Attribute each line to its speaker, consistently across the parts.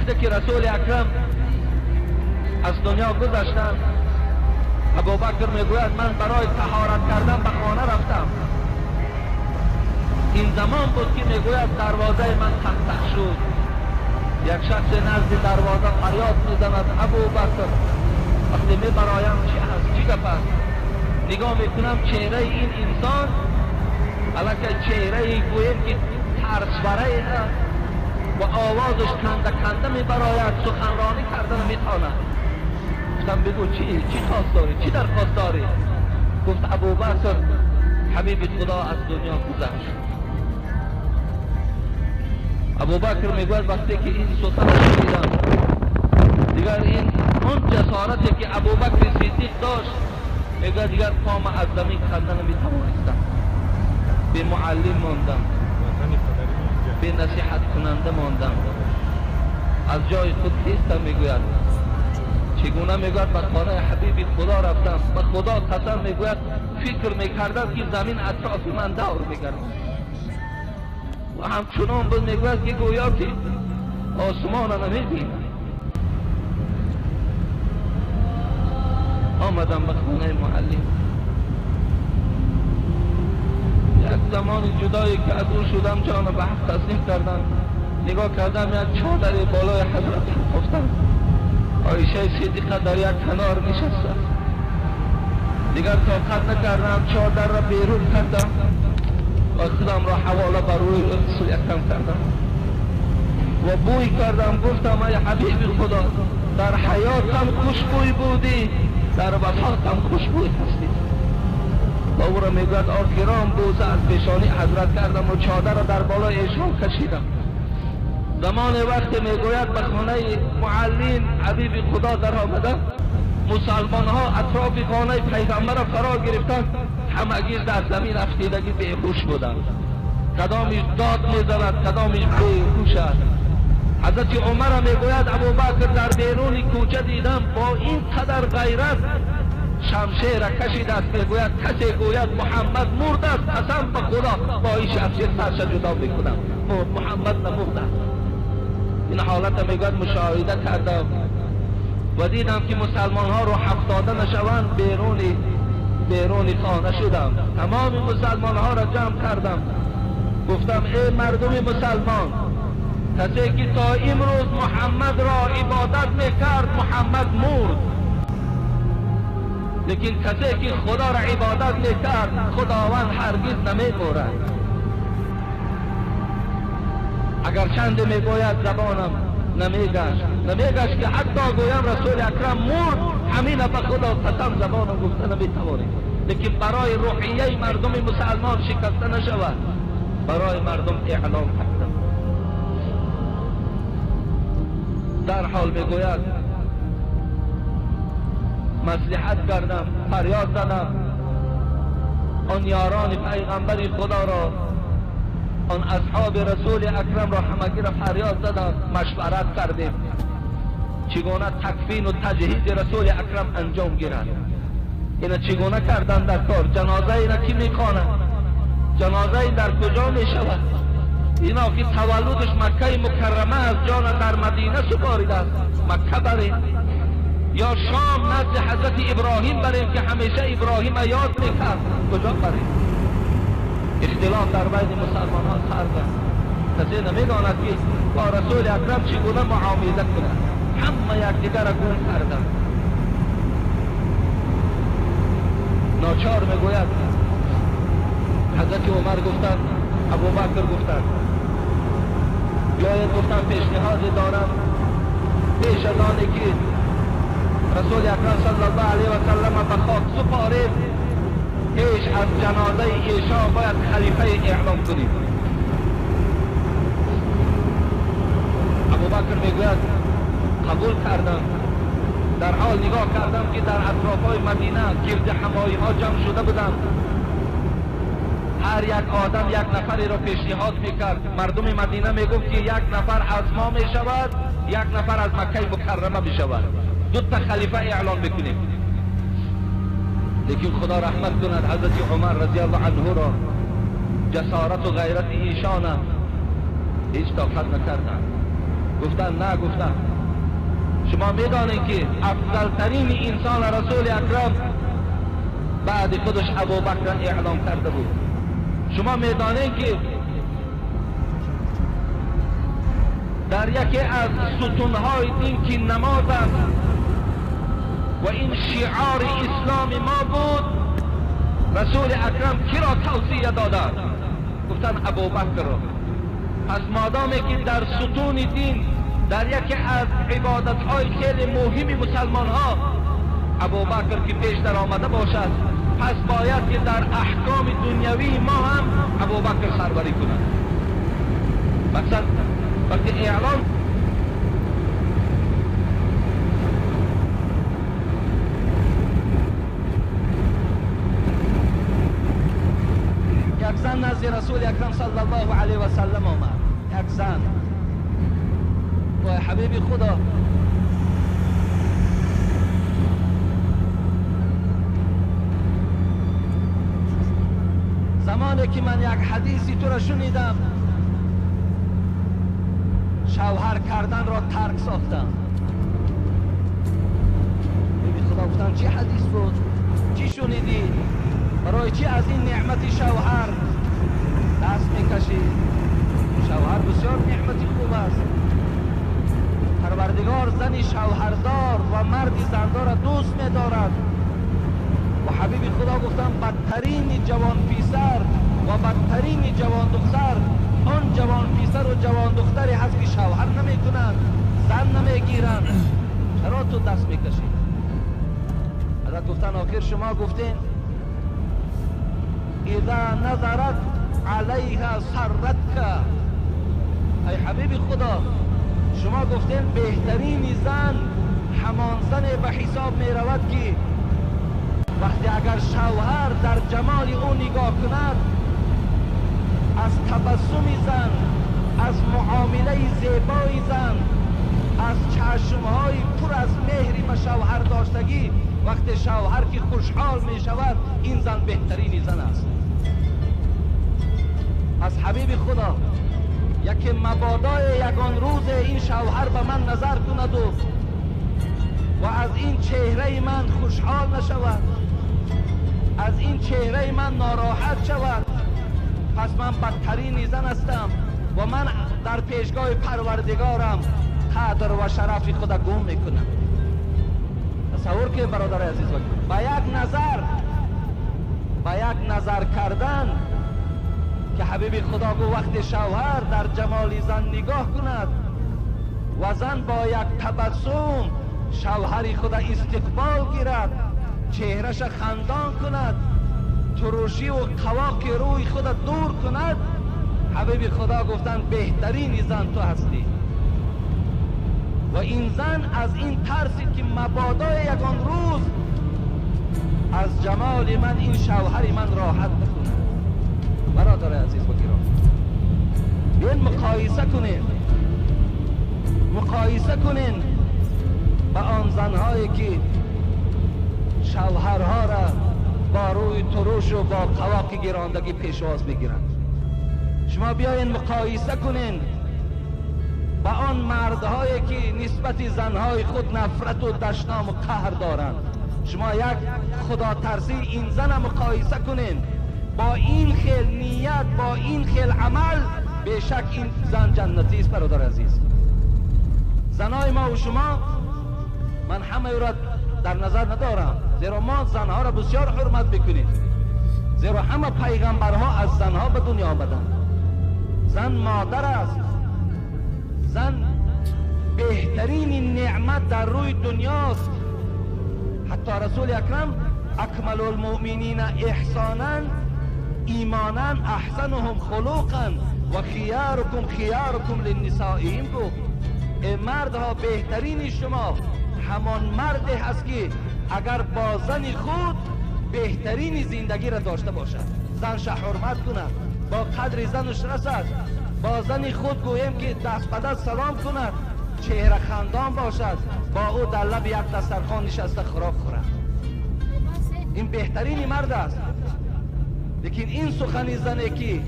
Speaker 1: وقتی که رسول اکرم از دنیا گذشتند، ابوبکر میگوید من برای طهارت کردن به خانه رفتم. این زمان بود که میگوید دروازه من تفتح شد. یک شخص نزد دروازه فریاد میزند ابوبکر. وقتی میبرایم چی هست، چی گپ است، نگاه میکنم چهره این انسان البته چهره گویم که ترسوره است و آوازش کنده کنده میبراید، سخنرانی کردن میتواند. گفتم بگو چی خواست داری، چی درخواست داری؟ گفت ابوبکر حبیب خدا از دنیا گذشت. ابوبکر میگوید وقتی که این سخن شنیدم دیگر این اون جسارتی که ابوبکر صدیق داشت، میگوید دیگر پام از زمین کنده نمیتوانستم. به معلم ماندم، به نصیحت کننده ماندم، از جای خود خیستم. میگوید چگونه؟ میگوید به خانه حبیب خدا رفتم، به خدا قسم میگوید فکر میکردم که زمین اطراف من دور میگردد و همچنان بود. میگوید که گویا که آسمان را نمیبینم. آمدم به خانه معلم. یک زمان جدایی که از او شدم جان به حق تسلیم کردم. نگاه کردم یک چادر بالای حضرت افتاد. عایشه صدیقه در یک کنار نشسته. دیگر طاقت نکردم، چادر را بیرون کردم و خودم را حواله بر روی رسول اکرم کردم و بوی کردم. گفتم ای حبیب خدا، در حیاتم خوشبوی بودی، در وفاتم خوشبوی هستی. و او را میگوید آخرام بوسه از پیشانی حضرت کردم و چادر را در بالای ایشان کشیدم. زمان وقت میگوید به خانه معلم حبیب خدا در آمده، مسلمان ها اطراف خانه پیغمبر را فرا گرفتند، همگی در زمین افتیدگی بیهوش بودند. کدامیش داد میزند، کدامیش بیهوش است. حضرت عمر میگوید ابوبکر در بیرون کوچه دیدم با این قدر غیرت شمشیر را کشیده است. میگوید کسی گوید محمد مرده است، قسم به خدا با این شمشیر سرش جدا میکنم، محمد نمرده است. این حالت میگوید مشاهده کردم و دیدم که مسلمان ها رو هفتاده نشوند، بیرون خانه شدم. تمام مسلمان ها را جمع کردم. گفتم ای مردم مسلمان، کسی که تا امروز محمد را عبادت میکرد محمد مرد، لیکن کسی که خدا را عبادت میکرد خداوند هرگز نمیمرد. اگر چند میگوید زبانم نمیگشت که حتی گویم رسول اکرم مرد، همین به خدا قسم زبانم گفته نمیتوانید. لیکن برای روحیه مردم مسلمان شکسته نشود، برای مردم اعلام کردم. در حال میگوید مصلحت کردم، فریاد زدم، آن یاران پیغمبر خدا را، آن اصحاب رسول اکرم را همگی را فریاد زدم، مشورت کردیم چگونه تکفین و تجهیز رسول اکرم انجام گیرد. اینا چگونه کردن در کار؟ جنازه اینا کی میخواند؟ جنازه ای در کجا میشود؟ اینا که تولدش مکه مکرمه از جان در مدینه سپاریده است، مکه بریم یا شام نزد حضرت ابراهیم بریم که همیشه ابراهیم یاد میکرد، کجا بریم؟ اختلاف در بین مسلمان ها سر است. کسی نمیداند که با رسول اکرم چگونه معامله کنند. همه یکدیگر را گم کردند. ناچار میگوید حضرت عمر گفتند، ابوبکر گفتند بیاید، گفتند پیشنهادی دارم پیش از آنی که رسول اکرم صلی الله علیه و سلم به خاک سپارید، پیش از جنازه ایشان باید خلیفه اعلام کنیم. ابوبکر میگوید قبول کردم. در حال نگاه کردم که در اطرافهای مدینه گرد همایی ها جمع شده بودند. هر یک آدم یک نفری را پیشنهاد میکرد. مردم مدینه میگفت که یک نفر از ما میشود، یک نفر از مکه مکرمه بشود، دو تا خلیفه اعلان بکنیم. لیکن خدا رحمت کند حضرت عمر رضی الله عنه را جسارت و غیرت ایشان هیچ طاقت نکردند. گفتن نه. گفتن شما میدانید که افضلترین انسان رسول اکرم بعد خودش ابوبکر اعلام کرده بود. شما میدانید که در یکی از ستونهای دین که نماز است و این شعار اسلام ما بود، رسول اکرم کی را توصیه دادند؟ گفتن ابوبکر را. پس مادامی که در ستون دین در یکی از عبادت‌های خیلی مهم مسلمان ها ابوبکر که پیشتر آمده باشد، پس باید که در احکام دنیوی ما هم ابوبکر سربری کند. مثلا وقتی اعلان یک زن نزد رسول اکرم صلی الله علیه و سلم آمد. یک زن و حبیب خدا زمانی که من یک حدیثی تو را شنیدم، شوهر کردن را ترک ساختم. حبیب خدا گفتن چی حدیث بود؟ چی شنیدی؟ برای چی از این نعمت شوهر دست میکشی؟ شوهر بسیار نعمتی خوب است. پروردگار زن شوهردار و مرد زندار را دوست می‌دارد. و حبیب خدا گفتم بدترین جوان پیسر و بدترین جوان دختر آن جوان پیسر و جوان دختری هست که شوهر نمی‌کنند، زن نمی‌گیرند. چرا تو دست می‌کشی؟ حضرت گفتن آخر شما گفتین اذا نظرت علیها سرتک. ای حبیب خدا، شما گفتین بهترین زن همان زن به حساب می رود که وقتی اگر شوهر در جمال او نگاه کند، از تبسم زن، از معامله زیبای زن، از چشمهای پر از مهری به شوهر داشتگی، وقتی شوهر که خوشحال می شود، این زن بهترین زن است. از حبیب خدا یکی مبادای یگان روز این شوهر به من نظر کند و از این چهره من خوشحال نشود، از این چهره من ناراحت شود، پس من بدترین زن هستم و من در پیشگاه پروردگارم قدر و شرف خدا گم میکنم. تصور که برادر عزیز با یک نظر کردن که حبیب خدا گو وقت شوهر در جمال زن نگاه کند و زن با یک تبسم شوهری خدا استقبال گیرد، چهرش خندان کند، ترشی و قواق روی خدا دور کند، حبیب خدا گفتن بهترین زن تو هستی. و این زن از این ترسی که مبادا یگان روز از جمال من این شوهر من راحت نکنه. برادر عزیز و گرامی، بیاین مقایسه کنین با آن زنهایی که شوهرها را با روی ترش و با قواق گراندگی پیشواز میگیرند. شما بیاین مقایسه کنین با آن مردهایی که نسبت زنهای خود نفرت و دشنام و قهر دارند. شما یک خدا ترسی این زن مقایسه کنین با این خیل نیت، با این خیل عمل، بیشک این زن جنتی است. برادر عزیز، زنهای ما و شما، من همه او را در نظر ندارم، زیرا ما زنها را بسیار حرمت بکنیم، زیرا همه پیغمبرها از زنها به دنیا آمدند. زن مادر است، زن بهترین نعمت در روی دنیاست. حتی رسول اکرم اکمل المؤمنین احسانا ایمانا احسنهم خلقا و خیارکم للنسائهم گفت ای مردها بهترین شما همان مردی هست که اگر با زن خود بهترین زندگی را داشته باشد، زنش حرمت کند، با قدر زنش رسد، با زن خود گویم که دست به دست سلام کند، چهره خندان باشد، با او در لب یک دسترخوان نشسته خوراک خورد. این بهترین مرد است. لیکن این سخنی زنه که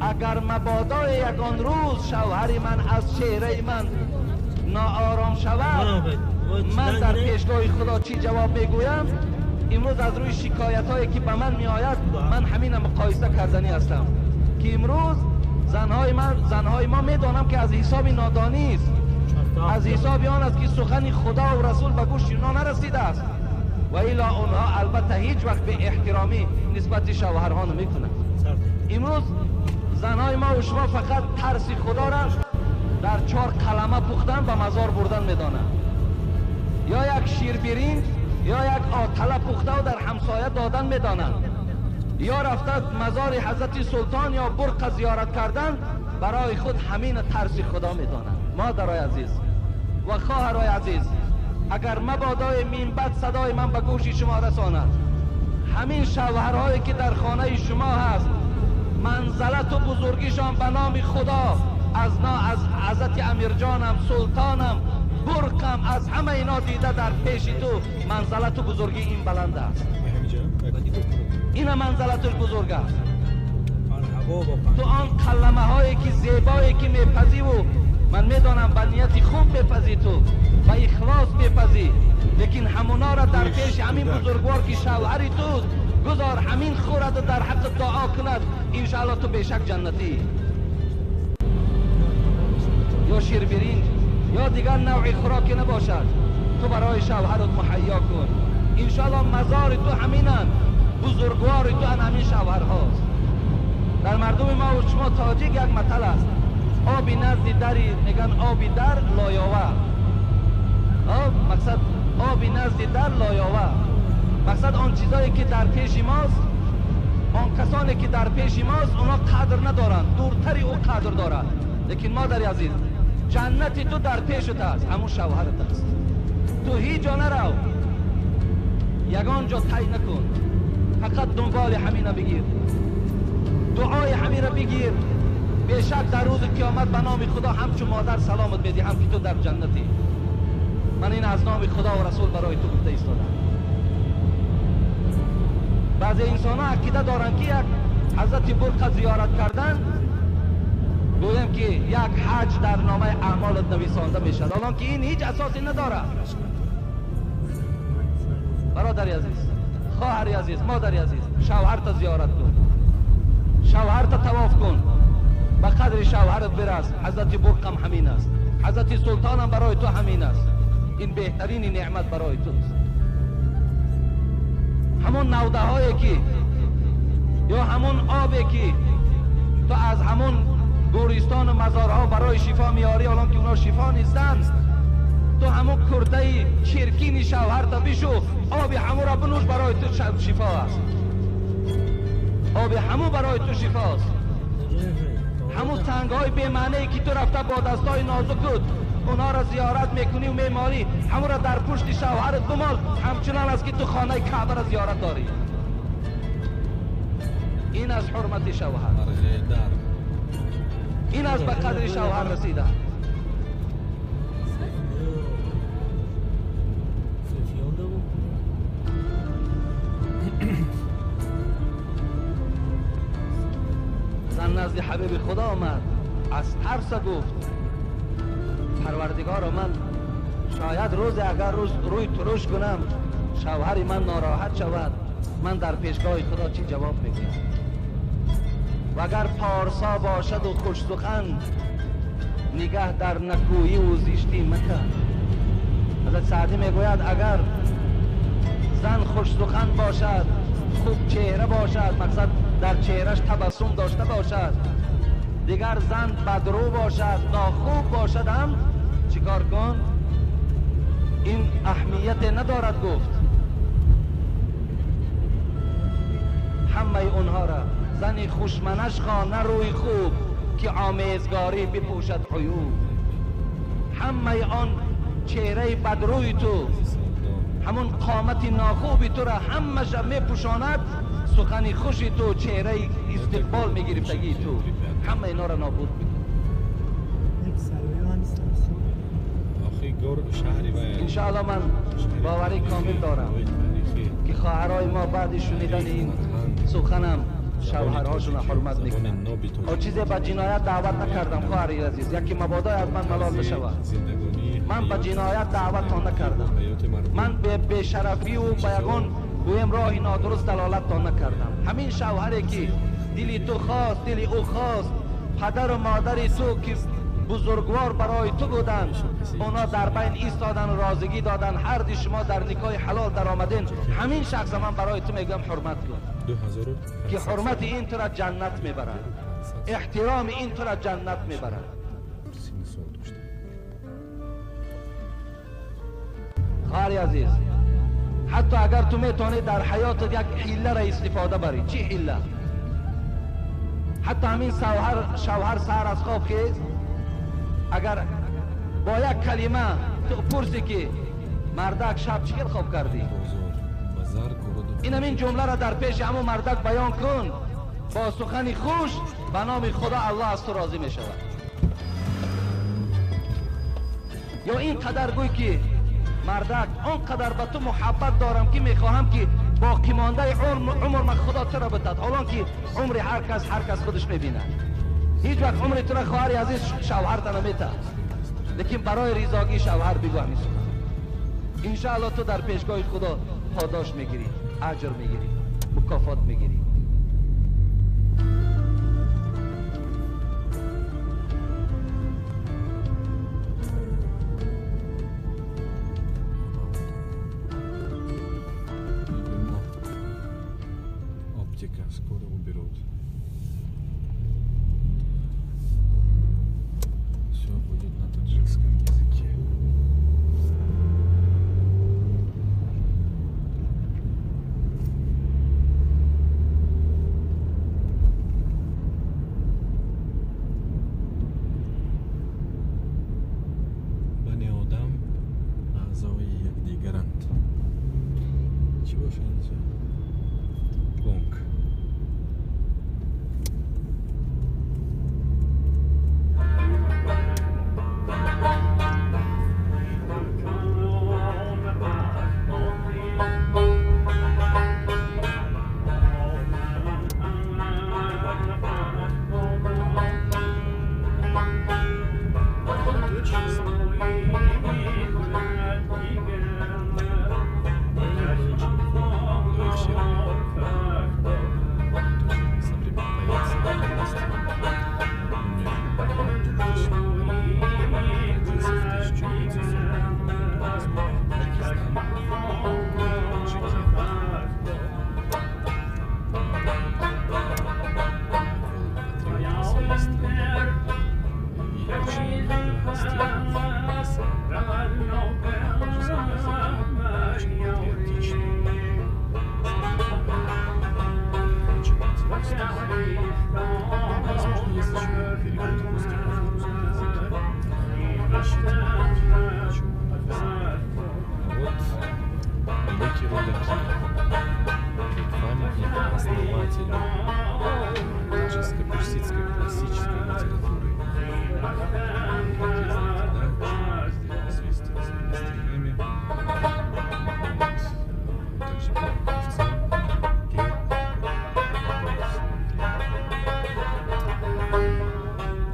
Speaker 1: اگر مبادا یگان روز شوهر من از چهره من ناآرام شود، من در پیشگاه خدا چی جواب میگویم؟ امروز از روی شکایت هایی که به من می آید من همین مقایسه کردنی هستم که امروز زنهای ما میدانم که از حساب نادانی است، از حساب آن است که سخن خدا و رسول به گوش اینا نرسیده است و الا اونها البته هیچ وقت به احترامی نسبت شوهرها نمیکنند. امروز زنهای ما و شما فقط ترس خدا را در 4 قلمه پختن به مزار بردن میدانند، یا یک شیربرین یا یک آتله پخته و در همسایه دادن میدانند، یا رفته مزار حضرت سلطان یا برق زیارت کردن برای خود همین ترس خدا میدانند. مادرای عزیز و خواهرای عزیز، اگر مبادای منبت صدای من به گوش شما رساند، همین شوهرهایی که در خانه شما هست منزلت و بزرگیشان به نام خدا از حضرت امیر جانم، سلطانم، برقم، از همه اینا دیده در پیش تو منزلت و بزرگی این بلند است. این منزلت بزرگ است. تو آن کلمه هایی که زیبایی که میپذی و من میدانم به نیت خوب میپذی، تو به اخلاص میپذی، لیکن همونا را در پیش همین بزرگوار که شوهری تو گذار همین خورد در حق دعا کند، انشاءالله تو بیشک جنتی. یا شیربرین یا دیگر نوع خوراکی نباشد، تو برای شوهرت مهیا کن، انشاءالله مزار تو همینن، بزرگوار تو همین شوهر هاست. در مردم ما و شما تاجیک یک مثل است، آبی نزد دری میگن آبی در لایاوه، مقصد آبی نزد در لایاوه، مقصد آن چیزایی که در پیش ماست، آن کسانی که در پیش ماست اونا قدر ندارن، دورتری او قدر دارن، لیکن مادر عزیز جنتی تو در پیشت است، همون شوهرت است. تو هیچ جا نرو، یگان جا طی نکن، فقط دنبال همینه بگیر، دعای همینه بگیر، بیشک در روز قیامت به نام خدا همچون مادر سلامت بدی، هم که تو در جنتی. من این از نام خدا و رسول برای تو گفته ایستادم. بعضی انسان ها عقیده دارن که یک حضرت برق زیارت کردن گویم که یک حج در نامه اعمالت نویسانده می شد، حالا که این هیچ اساسی نداره. برادری عزیز، خواهری عزیز، مادری عزیز، شوهرت زیارت کن، شوهرت طواف کن، به قدر شوهرت برس. حضرت برقم همین است، حضرت سلطانم برای تو همین است، این بهترین نعمت برای توست. همون نوده هایی که یا همون آبی که تو از همون گورستان و مزارها برای شفا میاری، حالا که اونا شفا نیستند، تو همون کرده چرکین شوهر تا بشو، آب همون را بنوش، برای تو شفا است، آب همون برای تو شفا است. همون سنگ های بی معنی که تو رفته با دستای نازکت اونا را زیارت میکنی و میماری، همون را در پشت شوهرت بمال، همچنان است که تو خانه کعبه را زیارت داری. این از حرمت شوهر، این از به قدر شوهر رسیدن. زن نزد حبیب خدا آمد، از ترس گفت پروردگار من شاید روز اگر روی ترش کنم شوهر من ناراحت شود، من در پیشگاه خدا چی جواب بگم؟ و اگر پارسا باشد و خوش سخن، نگه در نکویی و زشتی مکن. حضرت سعدی میگوید اگر زن خوش سخن باشد، خوب چهره باشد، مقصد در چهرش تبسم داشته باشد، دیگر زن بدرو باشد، ناخوب باشد، هم چیکار کن؟ این اهمیت ندارد گفت. همه اونها را زنی خوشمنش خوان، نه روی خوب که آمیزگاری بپوشد عیوب. همه آن چهره بدروی تو، همون قامت ناخوبی تو را همش میپوشاند سخنی خوشی تو، چهره استقبال میگرفتگی تو، همه اینا را نابود میکن. انشاءالله من باوری کامل دارم که خواهرای ما بعد شنیدن این سخنم شوهرهاشون حرمت میکنن. و چیزی به جنایت دعوت نکردم خواهری عزیز، یکی مبادا از من ملال بشود. من به جنایت دعوتتان نکردم. من به بی‌شرفی و به یگان گویم راه نادرست دلالتتان نکردم. همین شوهری که دلی تو خواست، دلی او خواست، پدر و مادر تو که بزرگوار برای تو بودند، اونا در بین ایستادن و رازگی دادن، هر دی شما در نکاح حلال در آمدین. همین شخص من برای تو میگم حرمت کن که حرمت این تو را جنت میبرد، احترام این تو را جنت میبرد. خواهر عزیز، حتی اگر تو میتونی در حیات یک حیله را استفاده بری، چی حیله؟ حتی همین شوهر سحر از خواب خیز، اگر با یک کلمه تو پرسی که مردک شب چیکار خواب کردی، این همین جمله را در پیش همون مردک بیان کن، با سخن خوش به نام خدا الله از تو راضی می شود. یا این قدر گوی که مردک آنقدر به تو محبت دارم که میخواهم که باقی مانده عمر من خدا تو را بدهد، حالا که عمر هر کس خودش میبینه. هیچ وقت عمر تو را خواهر عزیز شوهر تا نمیده، لیکن برای رضاگی شوهر بگو همین سخن. انشاءالله تو در پیشگاه خدا پاداش میگیری، اجر میگیری، مکافات میگیری.
Speaker 2: Скоро уберут. Все будет на таджикском языке. Bani odam a'zoyi yakdigarand. Чего шансы? Лонг. Таджикско-персидской классической литературы. Известен своими стихами. Также был певцом.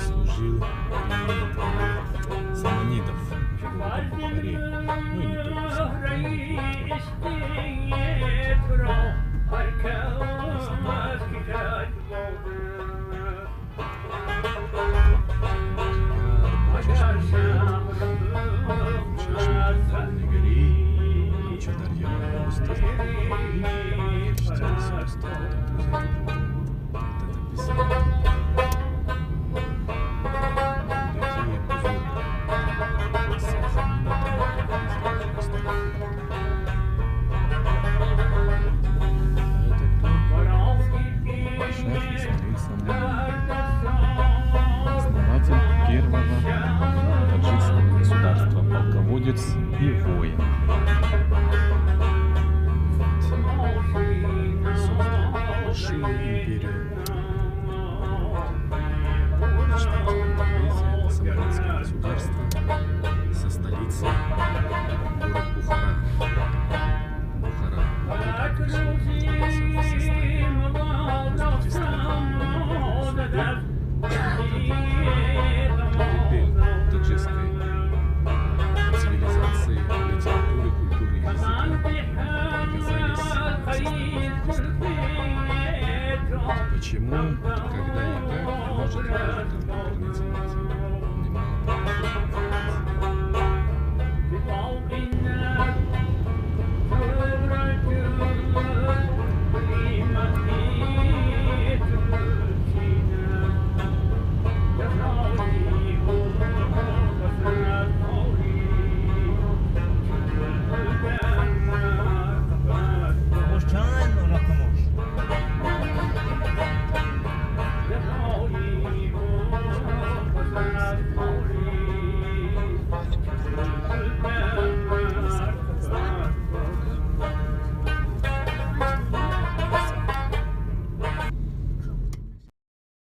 Speaker 2: Служил при саманидов в Великом Бухаре. Ну и не только саманидов. И воин. Создал большую империю. Это самоанское государство со столицей город Бухара. Город находился в составе таджикской Почему, когда и как может быть там интернет-информации?